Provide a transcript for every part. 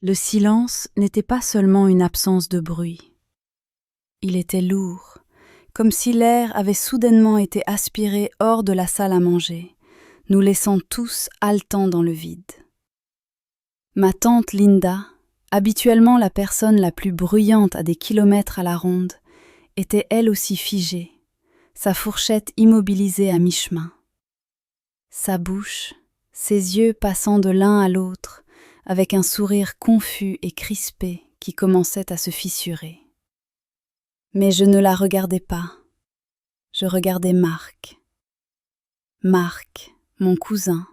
Le silence n'était pas seulement une absence de bruit. Il était lourd, comme si l'air avait soudainement été aspiré hors de la salle à manger, nous laissant tous haletants dans le vide. Ma tante Linda, habituellement la personne la plus bruyante à des kilomètres à la ronde, était elle aussi figée, sa fourchette immobilisée à mi-chemin. Sa bouche, ses yeux passant de l'un à l'autre, avec un sourire confus et crispé qui commençait à se fissurer. Mais je ne la regardais pas. Je regardais Marc. Marc, mon cousin,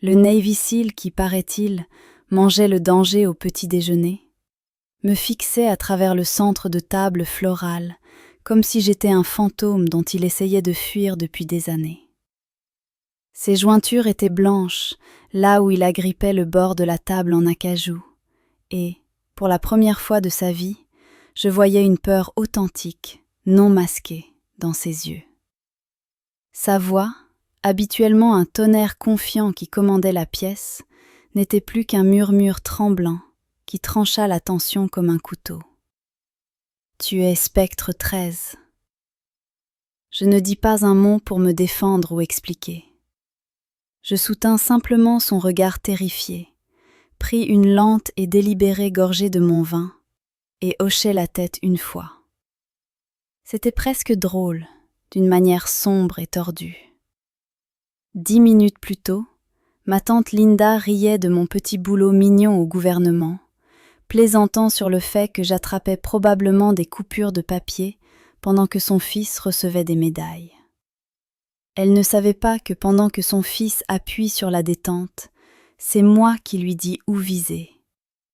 le Navy Seal qui, paraît-il, mangeait le danger au petit déjeuner, me fixait à travers le centre de table floral, comme si j'étais un fantôme dont il essayait de fuir depuis des années. Ses jointures étaient blanches, là où il agrippait le bord de la table en acajou, et, pour la première fois de sa vie, je voyais une peur authentique, non masquée, dans ses yeux. Sa voix, habituellement un tonnerre confiant qui commandait la pièce, n'était plus qu'un murmure tremblant qui trancha la tension comme un couteau. « Tu es Spectre 13. » Je ne dis pas un mot pour me défendre ou expliquer. Je soutins simplement son regard terrifié, pris une lente et délibérée gorgée de mon vin et hochai la tête une fois. C'était presque drôle, d'une manière sombre et tordue. 10 minutes plus tôt, ma tante Linda riait de mon petit boulot mignon au gouvernement, plaisantant sur le fait que j'attrapais probablement des coupures de papier pendant que son fils recevait des médailles. Elle ne savait pas que pendant que son fils appuie sur la détente, c'est moi qui lui dis où viser,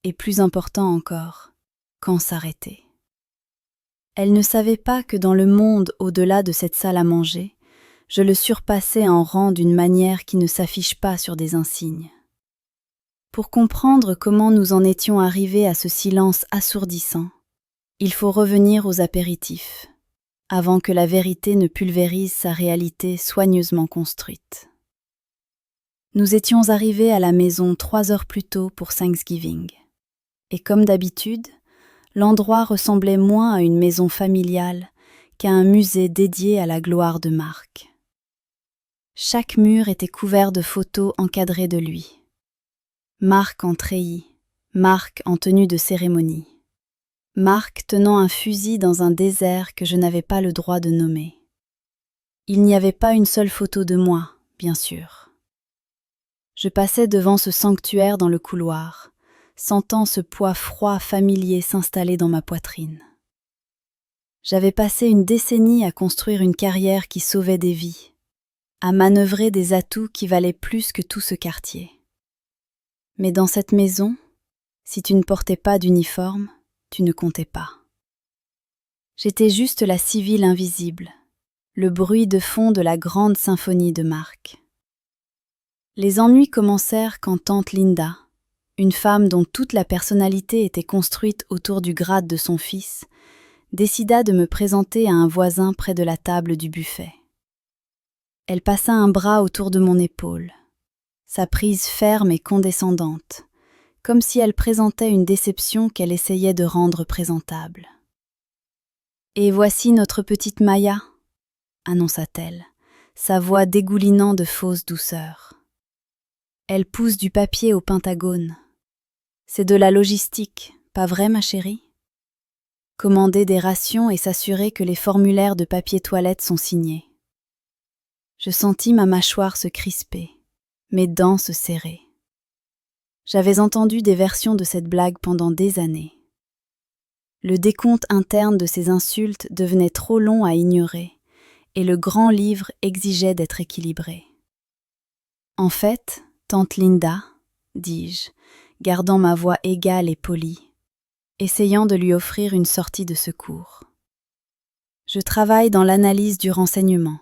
et plus important encore, quand s'arrêter. Elle ne savait pas que dans le monde au-delà de cette salle à manger, je le surpassais en rang d'une manière qui ne s'affiche pas sur des insignes. Pour comprendre comment nous en étions arrivés à ce silence assourdissant, il faut revenir aux apéritifs, avant que la vérité ne pulvérise sa réalité soigneusement construite. Nous étions arrivés à la maison 3 heures plus tôt pour Thanksgiving. Et comme d'habitude, l'endroit ressemblait moins à une maison familiale qu'à un musée dédié à la gloire de Marc. Chaque mur était couvert de photos encadrées de lui. Marc en treillis, Marc en tenue de cérémonie. Marc tenant un fusil dans un désert que je n'avais pas le droit de nommer. Il n'y avait pas une seule photo de moi, bien sûr. Je passais devant ce sanctuaire dans le couloir, sentant ce poids froid familier s'installer dans ma poitrine. J'avais passé une décennie à construire une carrière qui sauvait des vies, à manœuvrer des atouts qui valaient plus que tout ce quartier. Mais dans cette maison, si tu ne portais pas d'uniforme, tu ne comptais pas. J'étais juste la civile invisible, le bruit de fond de la grande symphonie de Marc. Les ennuis commencèrent quand tante Linda, une femme dont toute la personnalité était construite autour du grade de son fils, décida de me présenter à un voisin près de la table du buffet. Elle passa un bras autour de mon épaule, sa prise ferme et condescendante, comme si elle présentait une déception qu'elle essayait de rendre présentable. « Et voici notre petite Maya », annonça-t-elle, sa voix dégoulinant de fausse douceur. Elle pousse du papier au Pentagone. C'est de la logistique, pas vrai, ma chérie? Commander des rations et s'assurer que les formulaires de papier toilette sont signés. Je sentis ma mâchoire se crisper, mes dents se serrer. J'avais entendu des versions de cette blague pendant des années. Le décompte interne de ces insultes devenait trop long à ignorer, et le grand livre exigeait d'être équilibré. En fait, tante Linda, dis-je, gardant ma voix égale et polie, essayant de lui offrir une sortie de secours. Je travaille dans l'analyse du renseignement.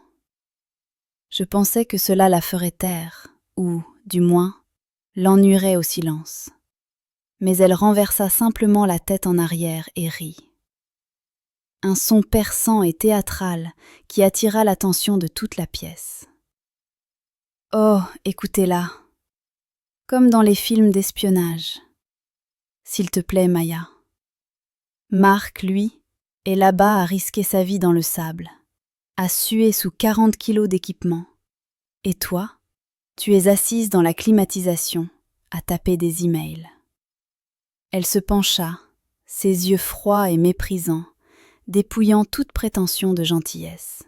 Je pensais que cela la ferait taire, ou, du moins, l'ennuierait au silence. Mais elle renversa simplement la tête en arrière et rit. Un son perçant et théâtral qui attira l'attention de toute la pièce. Oh, écoutez-la, comme dans les films d'espionnage. S'il te plaît, Maya. Marc, lui, est là-bas à risquer sa vie dans le sable, à suer sous 40 kilos d'équipement. Et toi, tu es assise dans la climatisation, à taper des emails. Elle se pencha, ses yeux froids et méprisants, dépouillant toute prétention de gentillesse.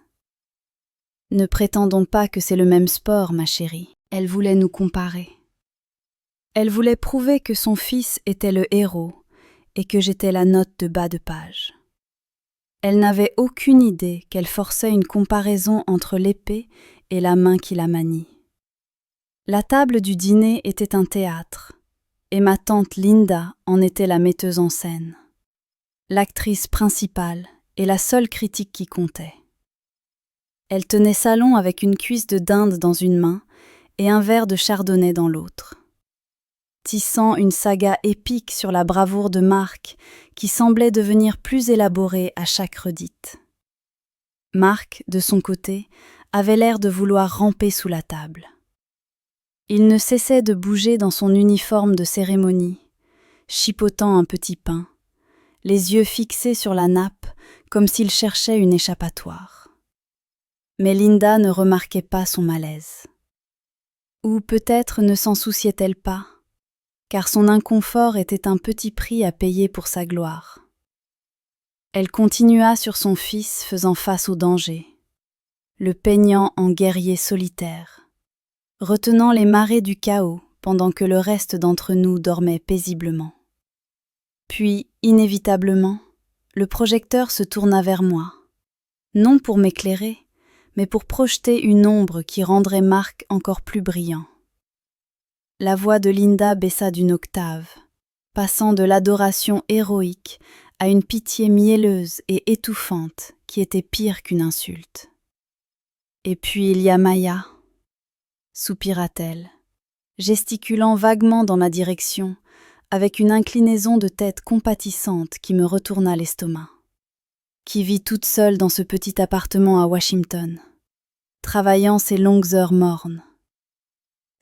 Ne prétendons pas que c'est le même sport, ma chérie. Elle voulait nous comparer. Elle voulait prouver que son fils était le héros et que j'étais la note de bas de page. Elle n'avait aucune idée qu'elle forçait une comparaison entre l'épée et la main qui la manie. La table du dîner était un théâtre, et ma tante Linda en était la metteuse en scène, l'actrice principale et la seule critique qui comptait. Elle tenait salon avec une cuisse de dinde dans une main et un verre de chardonnay dans l'autre, tissant une saga épique sur la bravoure de Marc qui semblait devenir plus élaborée à chaque redite. Marc, de son côté, avait l'air de vouloir ramper sous la table. Il ne cessait de bouger dans son uniforme de cérémonie, chipotant un petit pain, les yeux fixés sur la nappe comme s'il cherchait une échappatoire. Mais Linda ne remarquait pas son malaise. Ou peut-être ne s'en souciait-elle pas, car son inconfort était un petit prix à payer pour sa gloire. Elle continua sur son fils faisant face au danger, le peignant en guerrier solitaire, retenant les marées du chaos pendant que le reste d'entre nous dormait paisiblement. Puis, inévitablement, le projecteur se tourna vers moi, non pour m'éclairer, mais pour projeter une ombre qui rendrait Marc encore plus brillant. La voix de Linda baissa d'une octave, passant de l'adoration héroïque à une pitié mielleuse et étouffante qui était pire qu'une insulte. « Et puis il y a Maya », soupira-t-elle, gesticulant vaguement dans ma direction, avec une inclinaison de tête compatissante qui me retourna l'estomac, qui vit toute seule dans ce petit appartement à Washington, travaillant ses longues heures mornes.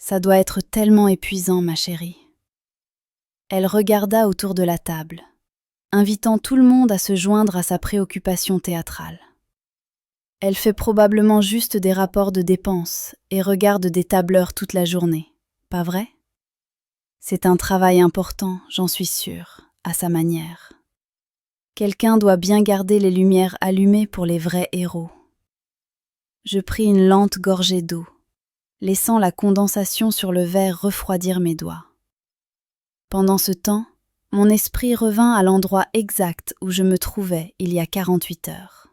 Ça doit être tellement épuisant, ma chérie. Elle regarda autour de la table, invitant tout le monde à se joindre à sa préoccupation théâtrale. Elle fait probablement juste des rapports de dépenses et regarde des tableurs toute la journée, pas vrai? C'est un travail important, j'en suis sûre, à sa manière. Quelqu'un doit bien garder les lumières allumées pour les vrais héros. Je pris une lente gorgée d'eau, laissant la condensation sur le verre refroidir mes doigts. Pendant ce temps, mon esprit revint à l'endroit exact où je me trouvais il y a 48 heures.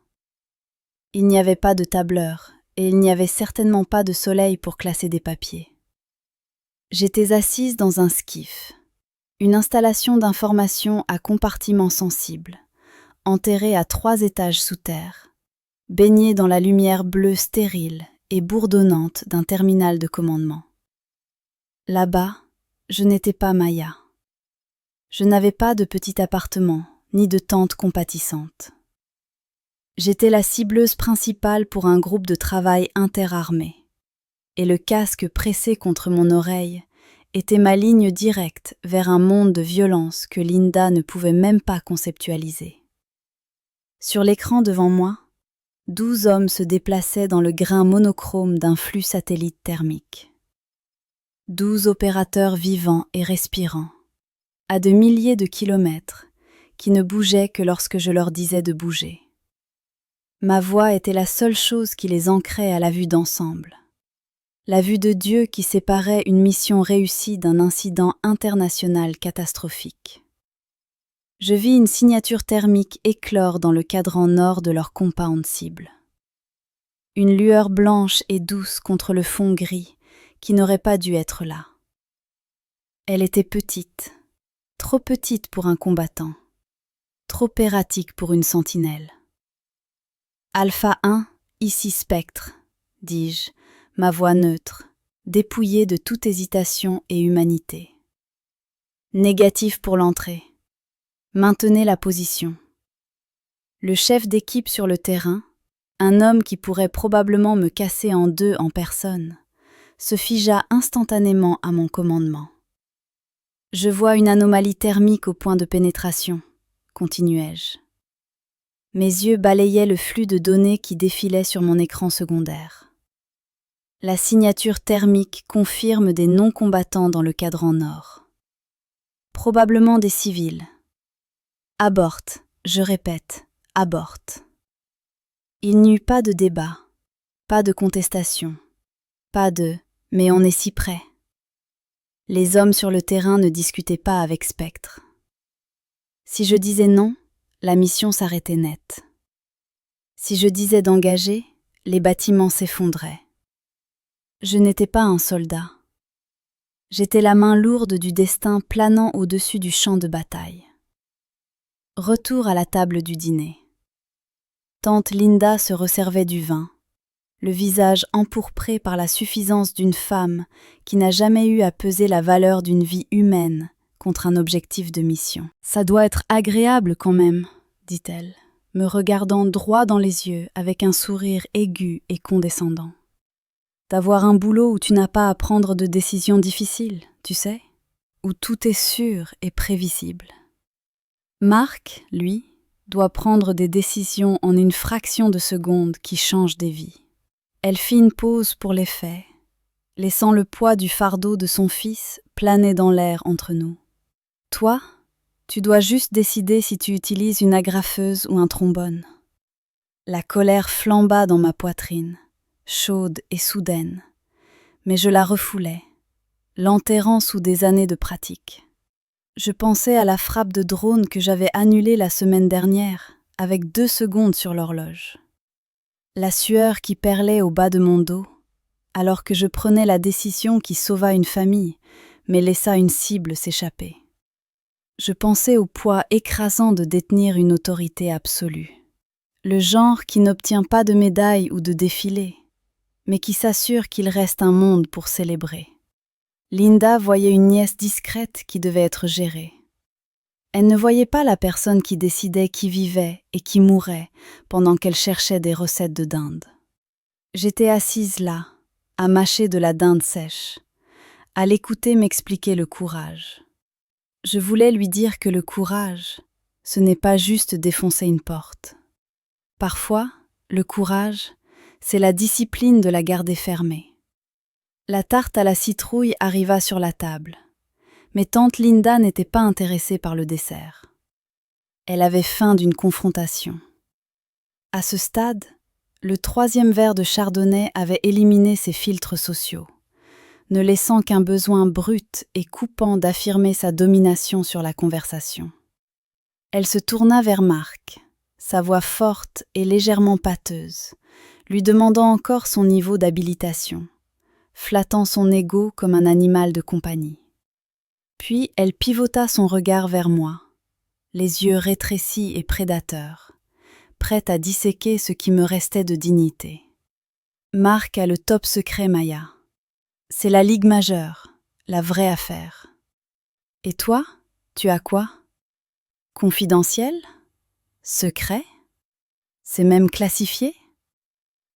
Il n'y avait pas de tableur et il n'y avait certainement pas de soleil pour classer des papiers. J'étais assise dans un skiff, une installation d'information à compartiments sensibles, enterrée à 3 étages sous terre, baignée dans la lumière bleue stérile et bourdonnante d'un terminal de commandement. Là-bas, je n'étais pas Maya. Je n'avais pas de petit appartement, ni de tente compatissante. J'étais la cibleuse principale pour un groupe de travail interarmé, et le casque pressé contre mon oreille était ma ligne directe vers un monde de violence que Linda ne pouvait même pas conceptualiser. Sur l'écran devant moi, 12 hommes se déplaçaient dans le grain monochrome d'un flux satellite thermique. 12 opérateurs vivants et respirants, à de milliers de kilomètres, qui ne bougeaient que lorsque je leur disais de bouger. Ma voix était la seule chose qui les ancrait à la vue d'ensemble. La vue de Dieu qui séparait une mission réussie d'un incident international catastrophique. Je vis une signature thermique éclore dans le cadran nord de leur compound cible. Une lueur blanche et douce contre le fond gris qui n'aurait pas dû être là. Elle était petite, trop petite pour un combattant, trop erratique pour une sentinelle. Alpha 1, ici Spectre, dis-je, ma voix neutre, dépouillée de toute hésitation et humanité. Négatif pour l'entrée. Maintenez la position. Le chef d'équipe sur le terrain, un homme qui pourrait probablement me casser en deux en personne, se figea instantanément à mon commandement. Je vois une anomalie thermique au point de pénétration, continuai-je. Mes yeux balayaient le flux de données qui défilait sur mon écran secondaire. La signature thermique confirme des non-combattants dans le cadran nord. Probablement des civils. Aborte, je répète, aborte. Il n'y eut pas de débat, pas de contestation, pas de « mais on est si près ». Les hommes sur le terrain ne discutaient pas avec Spectre. Si je disais non, la mission s'arrêtait net. Si je disais d'engager, les bâtiments s'effondraient. Je n'étais pas un soldat. J'étais la main lourde du destin planant au-dessus du champ de bataille. Retour à la table du dîner. Tante Linda se resservait du vin, le visage empourpré par la suffisance d'une femme qui n'a jamais eu à peser la valeur d'une vie humaine contre un objectif de mission. « Ça doit être agréable quand même, » dit-elle, me regardant droit dans les yeux avec un sourire aigu et condescendant. « D'avoir un boulot où tu n'as pas à prendre de décisions difficiles, tu sais, où tout est sûr et prévisible. Marc, lui, doit prendre des décisions en une fraction de seconde qui changent des vies. » Elle fit une pause pour les faits, laissant le poids du fardeau de son fils planer dans l'air entre nous. « Toi, tu dois juste décider si tu utilises une agrafeuse ou un trombone. » La colère flamba dans ma poitrine, chaude et soudaine, mais je la refoulais, l'enterrant sous des années de pratique. Je pensais à la frappe de drone que j'avais annulée la semaine dernière, avec 2 secondes sur l'horloge. La sueur qui perlait au bas de mon dos, alors que je prenais la décision qui sauva une famille, mais laissa une cible s'échapper. Je pensais au poids écrasant de détenir une autorité absolue. Le genre qui n'obtient pas de médaille ou de défilé, mais qui s'assure qu'il reste un monde pour célébrer. Linda voyait une nièce discrète qui devait être gérée. Elle ne voyait pas la personne qui décidait qui vivait et qui mourait pendant qu'elle cherchait des recettes de dinde. J'étais assise là, à mâcher de la dinde sèche, à l'écouter m'expliquer le courage. Je voulais lui dire que le courage, ce n'est pas juste défoncer une porte. Parfois, le courage, c'est la discipline de la garder fermée. La tarte à la citrouille arriva sur la table, mais tante Linda n'était pas intéressée par le dessert. Elle avait faim d'une confrontation. À ce stade, le 3e verre de chardonnay avait éliminé ses filtres sociaux, ne laissant qu'un besoin brut et coupant d'affirmer sa domination sur la conversation. Elle se tourna vers Marc, sa voix forte et légèrement pâteuse, lui demandant encore son niveau d'habilitation, flattant son ego comme un animal de compagnie. Puis elle pivota son regard vers moi, les yeux rétrécis et prédateurs, prête à disséquer ce qui me restait de dignité. Marc a le top secret, Maya. C'est la Ligue majeure, la vraie affaire. Et toi, tu as quoi? Confidentiel? Secret? C'est même classifié?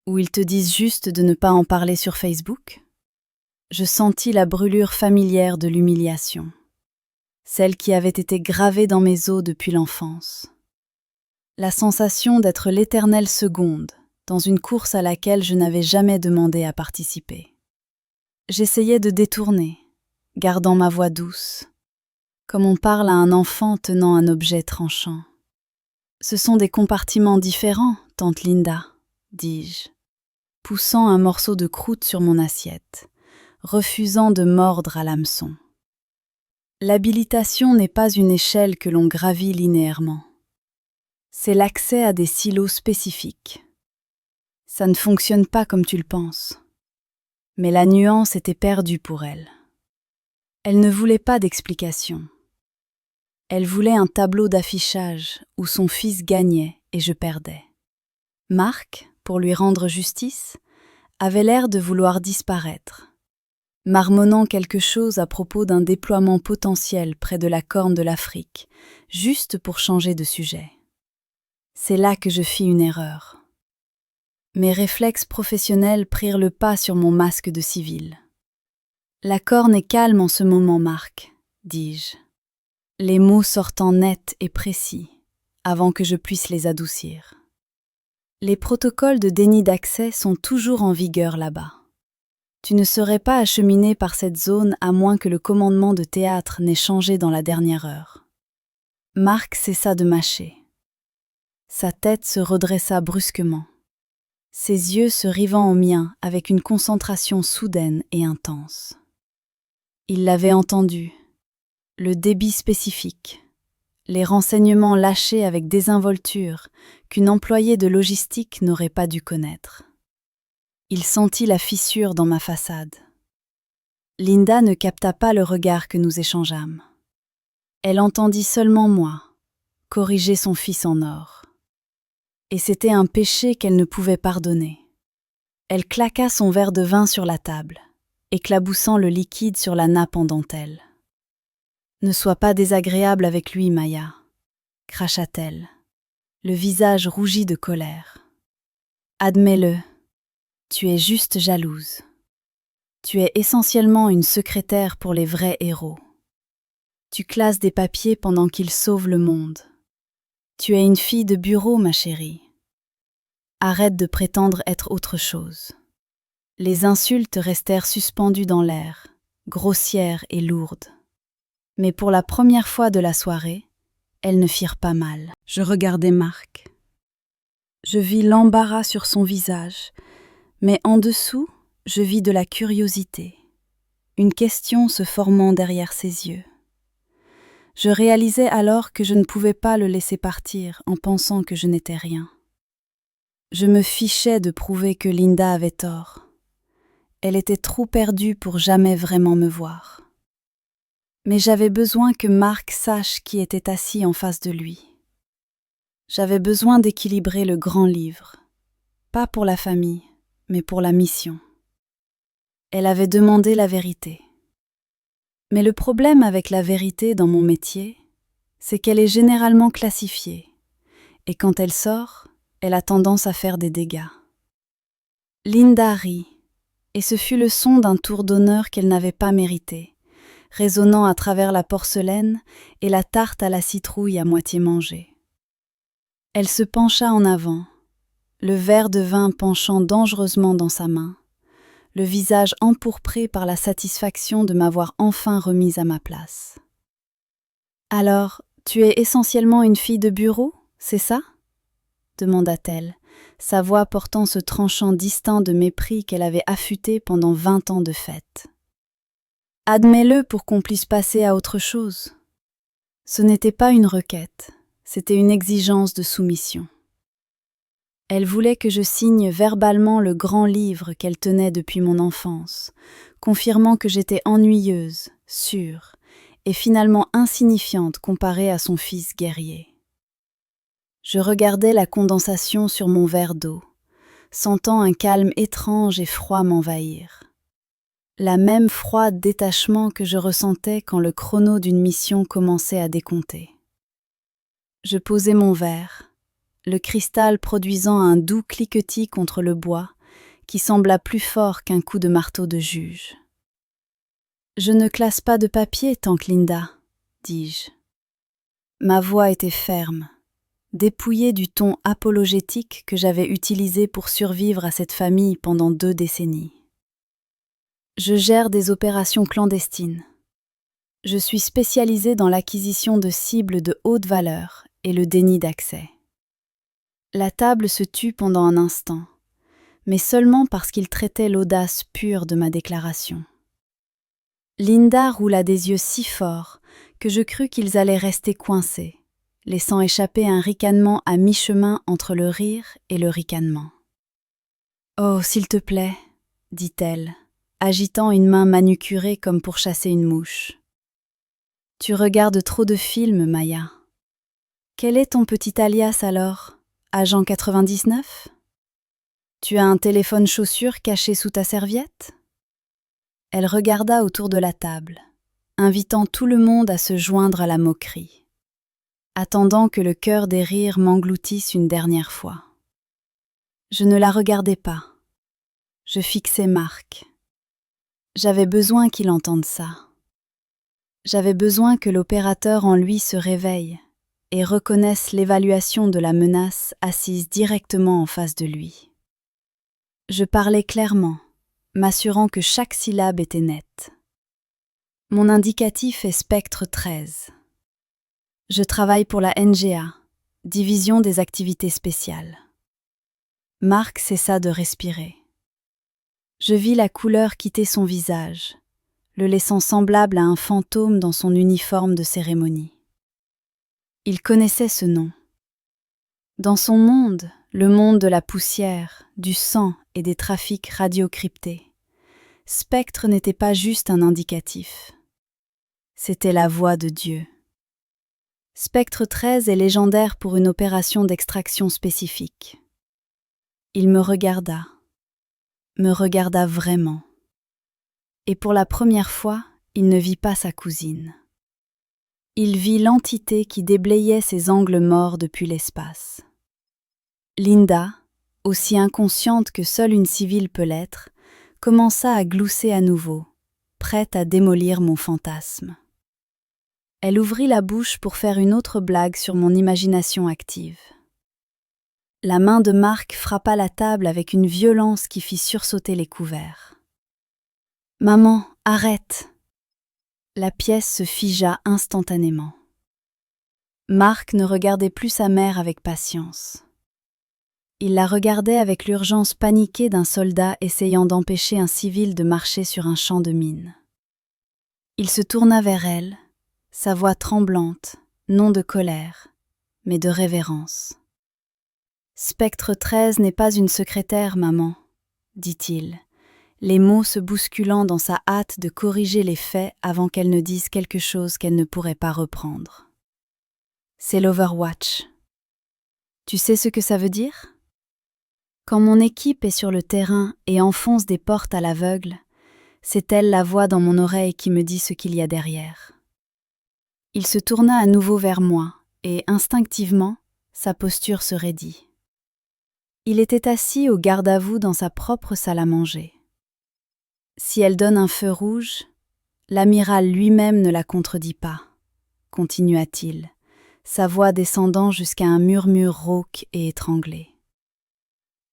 Ou ils te disent juste de ne pas en parler sur Facebook? Je sentis la brûlure familière de l'humiliation, celle qui avait été gravée dans mes os depuis l'enfance. La sensation d'être l'éternelle seconde dans une course à laquelle je n'avais jamais demandé à participer. J'essayais de détourner, gardant ma voix douce, comme on parle à un enfant tenant un objet tranchant. « Ce sont des compartiments différents, tante Linda, » dis-je, poussant un morceau de croûte sur mon assiette, refusant de mordre à l'hameçon. L'habilitation n'est pas une échelle que l'on gravit linéairement. C'est l'accès à des silos spécifiques. Ça ne fonctionne pas comme tu le penses. Mais la nuance était perdue pour elle. Elle ne voulait pas d'explication. Elle voulait un tableau d'affichage où son fils gagnait et je perdais. Marc, pour lui rendre justice, avait l'air de vouloir disparaître, marmonnant quelque chose à propos d'un déploiement potentiel près de la corne de l'Afrique, juste pour changer de sujet. C'est là que je fis une erreur. Mes réflexes professionnels prirent le pas sur mon masque de civil. La corne est calme en ce moment, Marc, dis-je, les mots sortant nets et précis, avant que je puisse les adoucir. Les protocoles de déni d'accès sont toujours en vigueur là-bas. Tu ne serais pas acheminé par cette zone à moins que le commandement de théâtre n'ait changé dans la dernière heure. Marc cessa de mâcher. Sa tête se redressa brusquement, ses yeux se rivant aux miens avec une concentration soudaine et intense. Il l'avait entendu, le débit spécifique, les renseignements lâchés avec désinvolture qu'une employée de logistique n'aurait pas dû connaître. Il sentit la fissure dans ma façade. Linda ne capta pas le regard que nous échangeâmes. Elle entendit seulement moi, corriger son fils en or. Et c'était un péché qu'elle ne pouvait pardonner. Elle claqua son verre de vin sur la table, éclaboussant le liquide sur la nappe en dentelle. « Ne sois pas désagréable avec lui, Maya, » cracha-t-elle, le visage rougi de colère. « Admets-le, tu es juste jalouse. Tu es essentiellement une secrétaire pour les vrais héros. Tu classes des papiers pendant qu'ils sauvent le monde. Tu es une fille de bureau, ma chérie. Arrête de prétendre être autre chose. » Les insultes restèrent suspendues dans l'air, grossières et lourdes. Mais pour la première fois de la soirée, elles ne firent pas mal. Je regardai Marc. Je vis l'embarras sur son visage, mais en dessous, je vis de la curiosité, une question se formant derrière ses yeux. Je réalisai alors que je ne pouvais pas le laisser partir en pensant que je n'étais rien. Je me fichais de prouver que Linda avait tort. Elle était trop perdue pour jamais vraiment me voir. Mais j'avais besoin que Marc sache qui était assis en face de lui. J'avais besoin d'équilibrer le grand livre, pas pour la famille, mais pour la mission. Elle avait demandé la vérité. Mais le problème avec la vérité dans mon métier, c'est qu'elle est généralement classifiée, et quand elle sort, elle a tendance à faire des dégâts. Linda rit, et ce fut le son d'un tour d'honneur qu'elle n'avait pas mérité, résonnant à travers la porcelaine et la tarte à la citrouille à moitié mangée. Elle se pencha en avant, le verre de vin penchant dangereusement dans sa main, le visage empourpré par la satisfaction de m'avoir enfin remise à ma place. « Alors, tu es essentiellement une fille de bureau, c'est ça ?» demanda-t-elle, sa voix portant ce tranchant distinct de mépris qu'elle avait affûté pendant 20 ans de fête. « Admets-le pour qu'on puisse passer à autre chose. » Ce n'était pas une requête, c'était une exigence de soumission. Elle voulait que je signe verbalement le grand livre qu'elle tenait depuis mon enfance, confirmant que j'étais ennuyeuse, sûre, et finalement insignifiante comparée à son fils guerrier. Je regardais la condensation sur mon verre d'eau, sentant un calme étrange et froid m'envahir. La même froide détachement que je ressentais quand le chrono d'une mission commençait à décompter. Je posai mon verre, le cristal produisant un doux cliquetis contre le bois qui sembla plus fort qu'un coup de marteau de juge. « Je ne classe pas de papier, tante Linda, » dis-je. Ma voix était ferme, dépouillée du ton apologétique que j'avais utilisé pour survivre à cette famille pendant 2 décennies. Je gère des opérations clandestines. Je suis spécialisée dans l'acquisition de cibles de haute valeur et le déni d'accès. La table se tut pendant un instant, mais seulement parce qu'il traitait l'audace pure de ma déclaration. Linda roula des yeux si forts que je crus qu'ils allaient rester coincés, laissant échapper un ricanement à mi-chemin entre le rire et le ricanement. « Oh, s'il te plaît, » dit-elle, agitant une main manucurée comme pour chasser une mouche. « Tu regardes trop de films, Maya. Quel est ton petit alias alors, Agent 99 ? Tu as un téléphone chaussure caché sous ta serviette ?» Elle regarda autour de la table, invitant tout le monde à se joindre à la moquerie, attendant que le chœur des rires m'engloutisse une dernière fois. Je ne la regardais pas. Je fixais Marc. J'avais besoin qu'il entende ça. J'avais besoin que l'opérateur en lui se réveille et reconnaisse l'évaluation de la menace assise directement en face de lui. Je parlais clairement, m'assurant que chaque syllabe était nette. Mon indicatif est spectre 13. Je travaille pour la NGA, Division des activités spéciales. Marc cessa de respirer. Je vis la couleur quitter son visage, le laissant semblable à un fantôme dans son uniforme de cérémonie. Il connaissait ce nom. Dans son monde, le monde de la poussière, du sang et des trafics radiocryptés, Spectre n'était pas juste un indicatif. C'était la voix de Dieu. Spectre 13 est légendaire pour une opération d'extraction spécifique. Il me regarda vraiment. Et pour la première fois, il ne vit pas sa cousine. Il vit l'entité qui déblayait ses angles morts depuis l'espace. Linda, aussi inconsciente que seule une civile peut l'être, commença à glousser à nouveau, prête à démolir mon fantasme. Elle ouvrit la bouche pour faire une autre blague sur mon imagination active. La main de Marc frappa la table avec une violence qui fit sursauter les couverts. « Maman, arrête !» La pièce se figea instantanément. Marc ne regardait plus sa mère avec patience. Il la regardait avec l'urgence paniquée d'un soldat essayant d'empêcher un civil de marcher sur un champ de mines. Il se tourna vers elle, sa voix tremblante, non de colère, mais de révérence. « Spectre 13 n'est pas une secrétaire, maman, » dit-il, les mots se bousculant dans sa hâte de corriger les faits avant qu'elle ne dise quelque chose qu'elle ne pourrait pas reprendre. « C'est l'Overwatch. Tu sais ce que ça veut dire ? Quand mon équipe est sur le terrain et enfonce des portes à l'aveugle, c'est elle la voix dans mon oreille qui me dit ce qu'il y a derrière. » Il se tourna à nouveau vers moi et, instinctivement, sa posture se raidit. Il était assis au garde-à-vous dans sa propre salle à manger. Si elle donne un feu rouge, l'amiral lui-même ne la contredit pas, continua-t-il, sa voix descendant jusqu'à un murmure rauque et étranglé.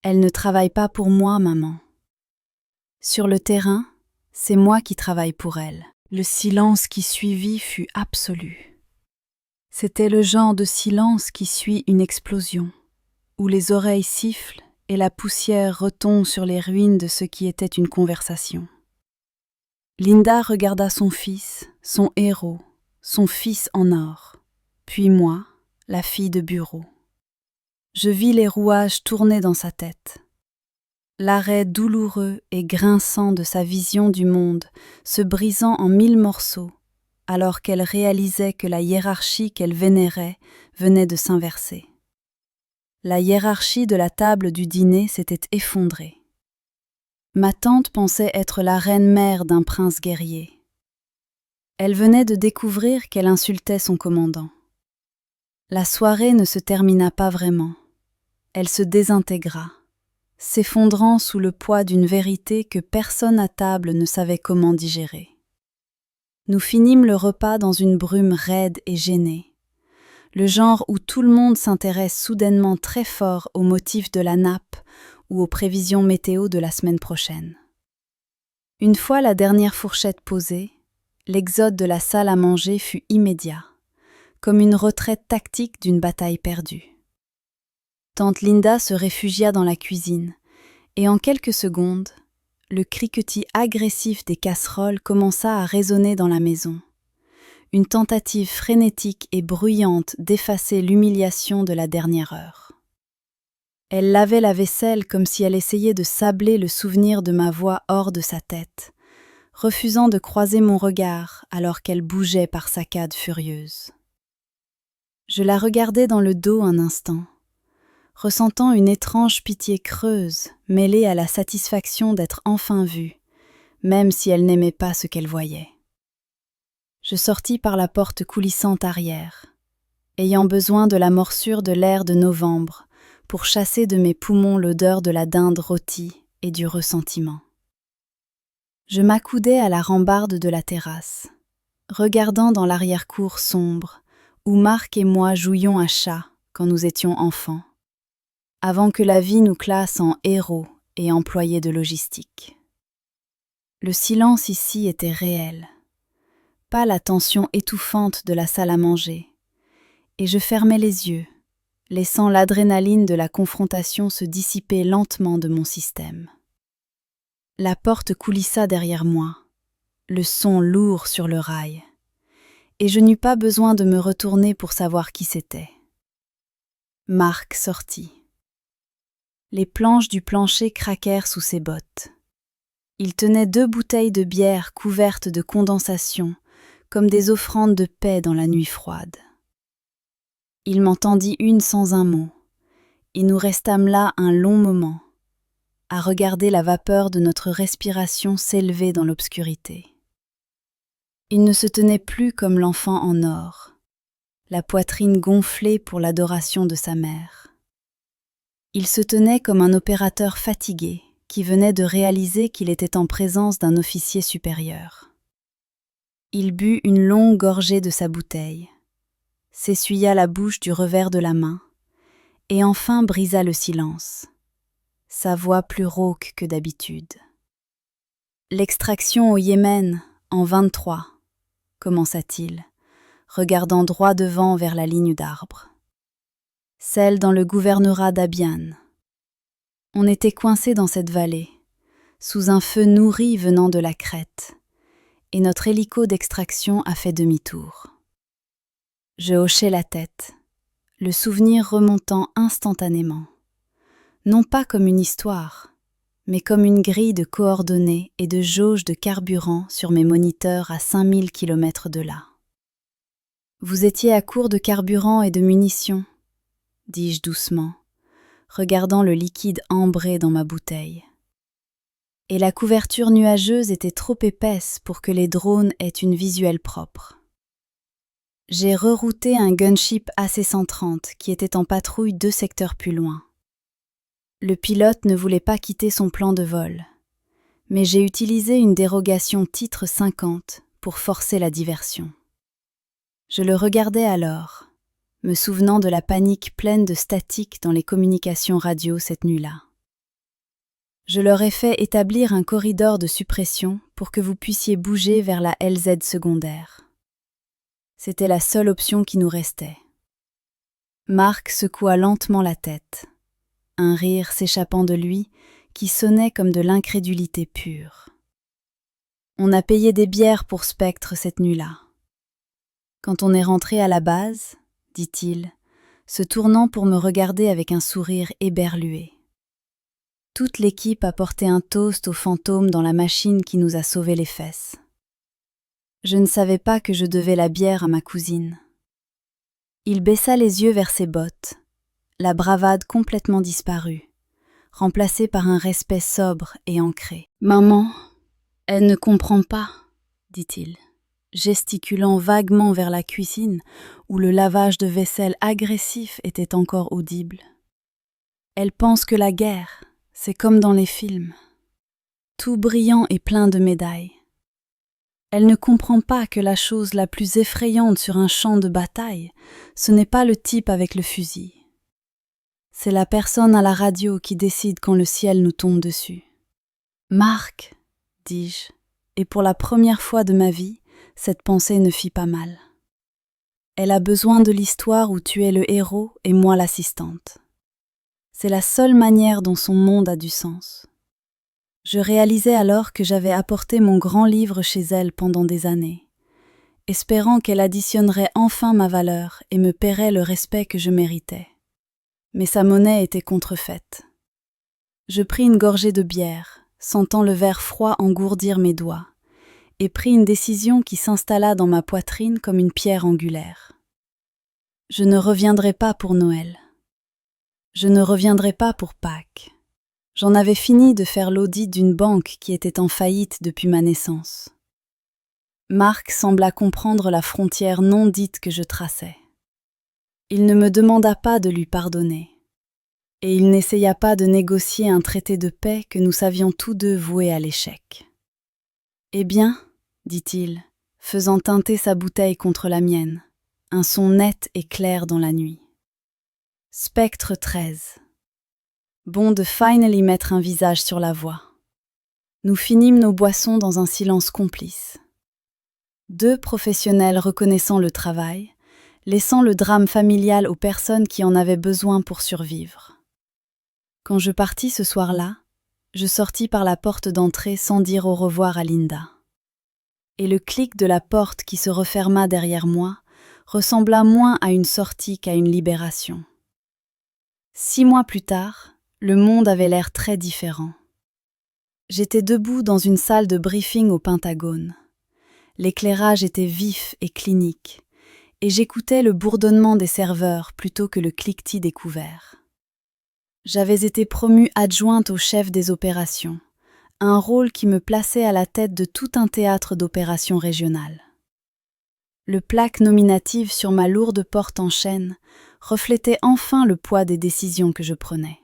Elle ne travaille pas pour moi, maman. Sur le terrain, c'est moi qui travaille pour elle. Le silence qui suivit fut absolu. C'était le genre de silence qui suit une explosion, où les oreilles sifflent et la poussière retombe sur les ruines de ce qui était une conversation. Linda regarda son fils, son héros, son fils en or, puis moi, la fille de bureau. Je vis les rouages tourner dans sa tête. L'arrêt douloureux et grinçant de sa vision du monde se brisant en 1000 morceaux, alors qu'elle réalisait que la hiérarchie qu'elle vénérait venait de s'inverser. La hiérarchie de la table du dîner s'était effondrée. Ma tante pensait être la reine-mère d'un prince guerrier. Elle venait de découvrir qu'elle insultait son commandant. La soirée ne se termina pas vraiment. Elle se désintégra, s'effondrant sous le poids d'une vérité que personne à table ne savait comment digérer. Nous finîmes le repas dans une brume raide et gênée, le genre où tout le monde s'intéresse soudainement très fort aux motifs de la nappe ou aux prévisions météo de la semaine prochaine. Une fois la dernière fourchette posée, l'exode de la salle à manger fut immédiat, comme une retraite tactique d'une bataille perdue. Tante Linda se réfugia dans la cuisine, et en quelques secondes, le cliquetis agressif des casseroles commença à résonner dans la maison. Une tentative frénétique et bruyante d'effacer l'humiliation de la dernière heure. Elle lavait la vaisselle comme si elle essayait de sabler le souvenir de ma voix hors de sa tête, refusant de croiser mon regard alors qu'elle bougeait par saccades furieuses. Je la regardais dans le dos un instant, ressentant une étrange pitié creuse mêlée à la satisfaction d'être enfin vue, même si elle n'aimait pas ce qu'elle voyait. Je sortis par la porte coulissante arrière, ayant besoin de la morsure de l'air de novembre pour chasser de mes poumons l'odeur de la dinde rôtie et du ressentiment. Je m'accoudai à la rambarde de la terrasse, regardant dans l'arrière-cour sombre, où Marc et moi jouions à chat quand nous étions enfants, avant que la vie nous classe en héros et employés de logistique. Le silence ici était réel, pas la tension étouffante de la salle à manger, et je fermais les yeux, laissant l'adrénaline de la confrontation se dissiper lentement de mon système. La porte coulissa derrière moi, le son lourd sur le rail, et je n'eus pas besoin de me retourner pour savoir qui c'était. Marc sortit. Les planches du plancher craquèrent sous ses bottes. Il tenait 2 bouteilles de bière couvertes de condensation, comme des offrandes de paix dans la nuit froide. Il m'en tendit une sans un mot, et nous restâmes là un long moment, à regarder la vapeur de notre respiration s'élever dans l'obscurité. Il ne se tenait plus comme l'enfant en or, la poitrine gonflée pour l'adoration de sa mère. Il se tenait comme un opérateur fatigué qui venait de réaliser qu'il était en présence d'un officier supérieur. Il but une longue gorgée de sa bouteille, s'essuya la bouche du revers de la main, et enfin brisa le silence, sa voix plus rauque que d'habitude. L'extraction au Yémen, en 23, commença-t-il, regardant droit devant vers la ligne d'arbres. Celle dans le gouvernorat d'Abian. On était coincé dans cette vallée, sous un feu nourri venant de la crête, et notre hélico d'extraction a fait demi-tour. Je hochai la tête, le souvenir remontant instantanément, non pas comme une histoire, mais comme une grille de coordonnées et de jauge de carburant sur mes moniteurs à 5000 km de là. Vous étiez à court de carburant et de munitions, dis-je doucement, regardant le liquide ambré dans ma bouteille. Et la couverture nuageuse était trop épaisse pour que les drones aient une visuelle propre. J'ai rerouté un gunship AC-130 qui était en patrouille 2 secteurs plus loin. Le pilote ne voulait pas quitter son plan de vol, mais j'ai utilisé une dérogation titre 50 pour forcer la diversion. Je le regardais alors, me souvenant de la panique pleine de statique dans les communications radio cette nuit-là. Je leur ai fait établir un corridor de suppression pour que vous puissiez bouger vers la LZ secondaire. C'était la seule option qui nous restait. Marc secoua lentement la tête, un rire s'échappant de lui qui sonnait comme de l'incrédulité pure. On a payé des bières pour Spectre cette nuit-là. Quand on est rentré à la base, dit-il, se tournant pour me regarder avec un sourire éberlué. Toute l'équipe a porté un toast au fantôme dans la machine qui nous a sauvé les fesses. Je ne savais pas que je devais la bière à ma cousine. Il baissa les yeux vers ses bottes, la bravade complètement disparue, remplacée par un respect sobre et ancré. « Maman, elle ne comprend pas, dit-il, gesticulant vaguement vers la cuisine où le lavage de vaisselle agressif était encore audible. Elle pense que la guerre, c'est comme dans les films, tout brillant et plein de médailles. Elle ne comprend pas que la chose la plus effrayante sur un champ de bataille, ce n'est pas le type avec le fusil. C'est la personne à la radio qui décide quand le ciel nous tombe dessus. « Marc !» dis-je, et pour la première fois de ma vie, cette pensée ne fit pas mal. Elle a besoin de l'histoire où tu es le héros et moi l'assistante. C'est la seule manière dont son monde a du sens. Je réalisais alors que j'avais apporté mon grand livre chez elle pendant des années, espérant qu'elle additionnerait enfin ma valeur et me paierait le respect que je méritais. Mais sa monnaie était contrefaite. Je pris une gorgée de bière, sentant le verre froid engourdir mes doigts, et pris une décision qui s'installa dans ma poitrine comme une pierre angulaire. Je ne reviendrai pas pour Noël. Je ne reviendrai pas pour Pâques. J'en avais fini de faire l'audit d'une banque qui était en faillite depuis ma naissance. Marc sembla comprendre la frontière non dite que je traçais. Il ne me demanda pas de lui pardonner, et il n'essaya pas de négocier un traité de paix que nous savions tous deux voué à l'échec. « Eh bien, dit-il, faisant teinter sa bouteille contre la mienne, un son net et clair dans la nuit. Spectre 13. Bon de finally mettre un visage sur la voie. Nous finîmes nos boissons dans un silence complice. Deux professionnels reconnaissant le travail, laissant le drame familial aux personnes qui en avaient besoin pour survivre. Quand je partis ce soir-là, je sortis par la porte d'entrée sans dire au revoir à Linda. Et le clic de la porte qui se referma derrière moi ressembla moins à une sortie qu'à une libération. 6 mois plus tard, le monde avait l'air très différent. J'étais debout dans une salle de briefing au Pentagone. L'éclairage était vif et clinique, et j'écoutais le bourdonnement des serveurs plutôt que le cliquetis des couverts. J'avais été promue adjointe au chef des opérations, un rôle qui me plaçait à la tête de tout un théâtre d'opérations régionales. Le plaque nominative sur ma lourde porte en chêne reflétait enfin le poids des décisions que je prenais.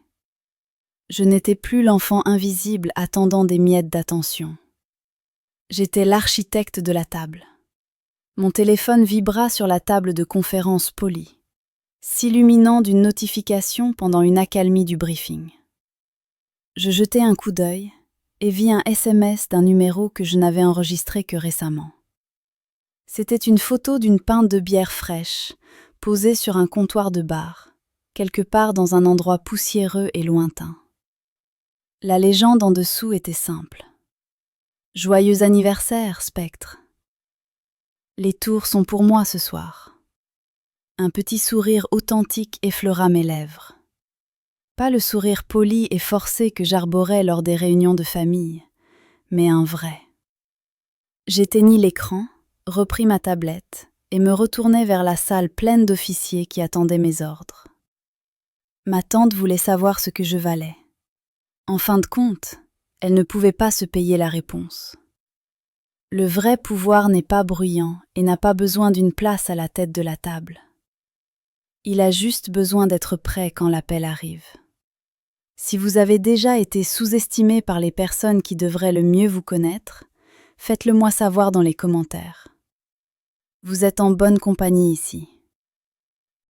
Je n'étais plus l'enfant invisible attendant des miettes d'attention. J'étais l'architecte de la table. Mon téléphone vibra sur la table de conférence polie, s'illuminant d'une notification pendant une accalmie du briefing. Je jetai un coup d'œil et vis un SMS d'un numéro que je n'avais enregistré que récemment. C'était une photo d'une pinte de bière fraîche, posée sur un comptoir de bar, quelque part dans un endroit poussiéreux et lointain. La légende en dessous était simple. « Joyeux anniversaire, Spectre. Les tours sont pour moi ce soir. » Un petit sourire authentique effleura mes lèvres. Pas le sourire poli et forcé que j'arborais lors des réunions de famille, mais un vrai. J'éteignis l'écran, repris ma tablette et me retournai vers la salle pleine d'officiers qui attendaient mes ordres. Ma tante voulait savoir ce que je valais. En fin de compte, elle ne pouvait pas se payer la réponse. Le vrai pouvoir n'est pas bruyant et n'a pas besoin d'une place à la tête de la table. Il a juste besoin d'être prêt quand l'appel arrive. Si vous avez déjà été sous-estimé par les personnes qui devraient le mieux vous connaître, faites-le moi savoir dans les commentaires. Vous êtes en bonne compagnie ici.